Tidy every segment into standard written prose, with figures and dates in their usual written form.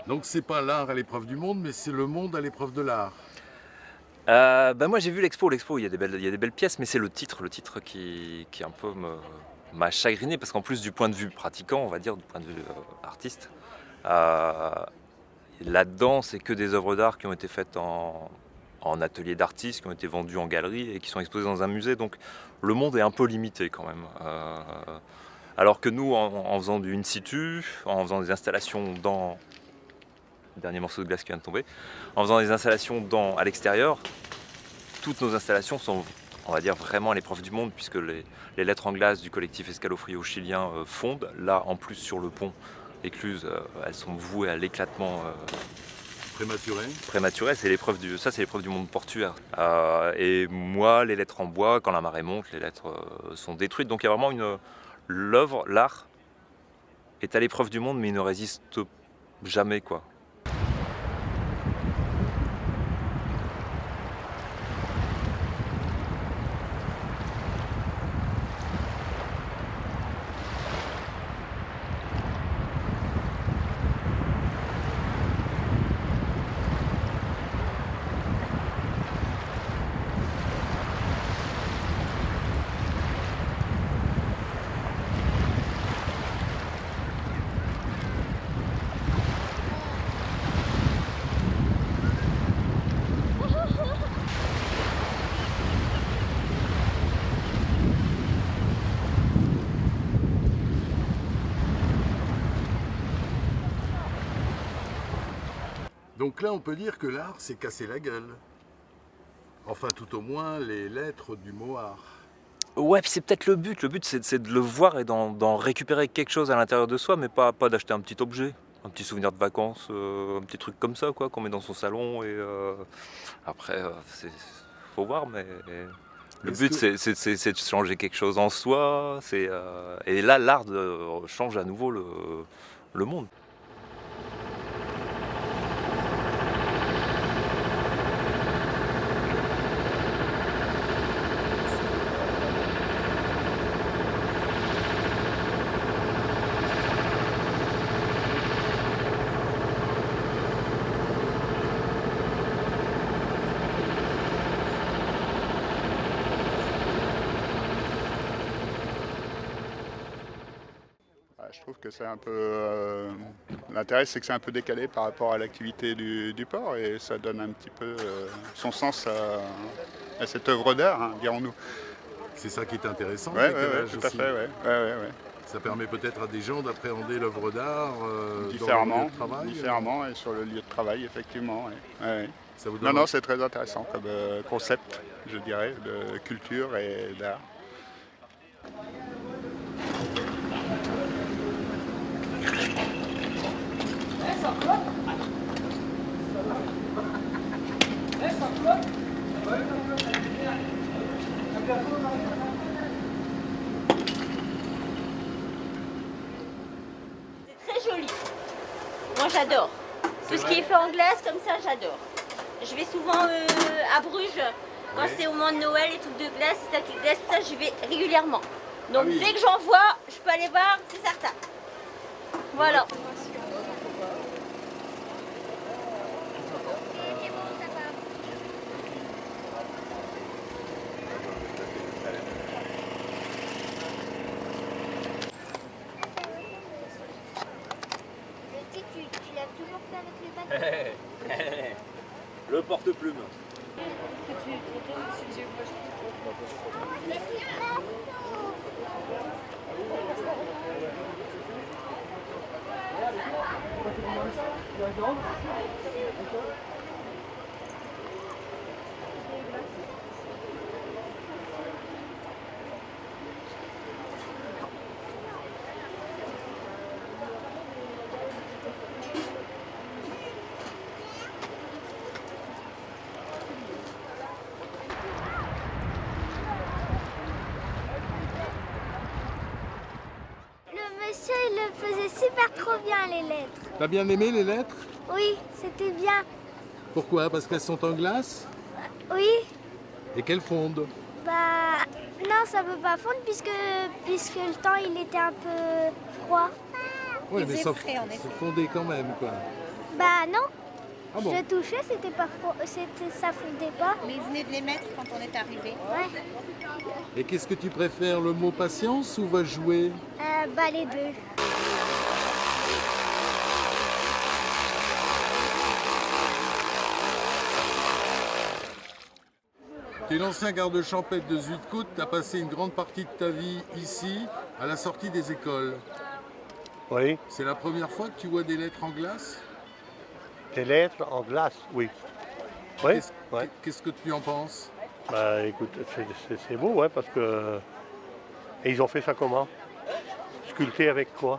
Donc c'est pas l'art à l'épreuve du monde, mais c'est le monde à l'épreuve de l'art. Moi j'ai vu l'expo, il y a des belles pièces, mais c'est le titre qui un peu m'a chagriné, parce qu'en plus du point de vue pratiquant, on va dire, du point de vue artiste, euh, là-dedans c'est que des œuvres d'art qui ont été faites en atelier d'artistes, qui ont été vendues en galerie et qui sont exposées dans un musée, donc le monde est un peu limité quand même. Alors que nous, en faisant du in situ, en faisant des installations dans... Dernier morceau de glace qui vient de tomber. En faisant des installations à l'extérieur, toutes nos installations sont, on va dire, vraiment à l'épreuve du monde, puisque les lettres en glace du collectif Escalofrio chilien fondent. Là, en plus, sur le pont écluse, elles sont vouées à l'éclatement prématuré. C'est l'épreuve du monde portuaire. Et moi, les lettres en bois, quand la marée monte, les lettres sont détruites. Donc il y a vraiment l'art est à l'épreuve du monde, mais il ne résiste jamais, quoi. Donc là, on peut dire que l'art s'est cassé la gueule. Enfin, tout au moins, les lettres du mot art. Ouais, puis c'est peut-être le but. Le but, c'est de le voir et d'en récupérer quelque chose à l'intérieur de soi, mais pas d'acheter un petit objet, un petit souvenir de vacances, un petit truc comme ça, quoi, qu'on met dans son salon. Et après, faut voir, mais le but, c'est de changer quelque chose en soi. Et là, l'art change à nouveau le monde. Je trouve que c'est un peu... L'intérêt, c'est que c'est un peu décalé par rapport à l'activité du port, et ça donne un petit peu son sens à cette œuvre d'art, hein, dirons-nous. C'est ça qui est intéressant. Ouais, tout à fait, ouais. Ça permet peut-être à des gens d'appréhender l'œuvre d'art différemment, dans le lieu de travail. Différemment, et sur le lieu de travail, effectivement. Ouais. Ça vous donne... Non, c'est très intéressant comme concept, je dirais, de culture et d'art. Moi j'adore. Tout ce qui est fait en glace comme ça, j'adore. Je vais souvent à Bruges, quand c'est au moment de Noël et tout de glace, c'est avec les glaces, tout ça, j'y vais régulièrement. Donc dès que j'en vois, je peux aller voir, c'est certain. Voilà. Tu l'as toujours fait avec les bâtons. Le porte-plume. Le monsieur, il le faisait super trop bien, les lettres. T'as bien aimé les lettres? Oui, c'était bien. Pourquoi? Parce qu'elles sont en glace Oui, et qu'elles fondent. bah non, ça peut pas fondre puisque le temps, il était un peu froid. Oui, mais ça fondait quand même, quoi. Bah non, Ah bon? je touchais, c'était pas froid, ça fondait pas. Mais ils venaient de les mettre quand on est arrivé. Ouais, Et qu'est-ce que tu préfères, le mot patience ou va jouer? bah les deux. Tu es l'ancien garde champêtre de Zuidcote, tu as passé une grande partie de ta vie ici, à la sortie des écoles. Oui, C'est la première fois que tu vois des lettres en glace? des lettres en glace, oui. Oui, ouais. Qu'est-ce que tu en penses? Bah écoute, c'est beau, ouais, parce que... Et ils ont fait ça comment? Sculpté avec quoi?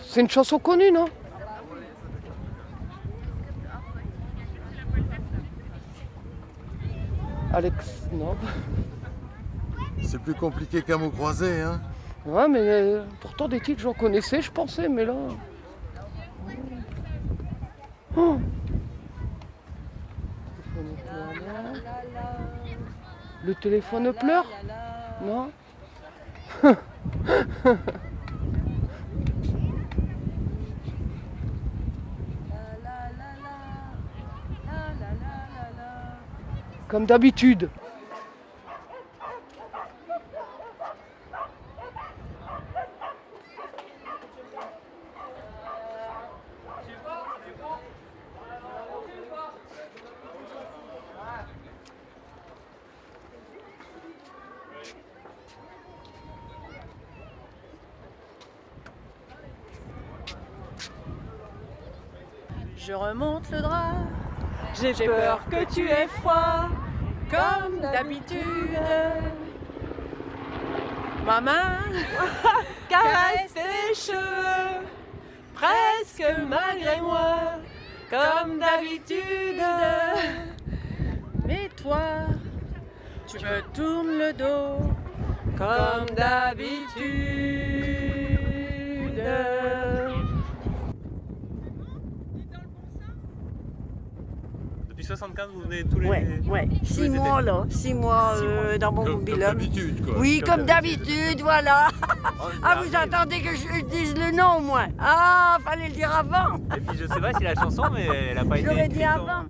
C'est une chanson connue, non? Alex, non? C'est plus compliqué qu'un mot croisé, hein? Ouais, mais pourtant des titres j'en connaissais, je pensais, mais là... Oh. Le téléphone pleure? Non? Comme d'habitude. Je remonte le drap, j'ai peur que tu aies froid, comme d'habitude. Ma main caresse tes cheveux, presque malgré moi, comme d'habitude. Mais toi, tu me tournes le dos, comme d'habitude. Depuis 75, vous venez tous les... Ouais. 6 mois là, 6 mois dans mon Comme mobil-homme. d'habitude, quoi. Oui, comme d'habitude, voilà. Ah, vous attendez que je dise le nom, moi. Ah, fallait le dire avant. Et puis je sais pas si la chanson, mais elle a pas été Je l'aurais écrite dit en- avant.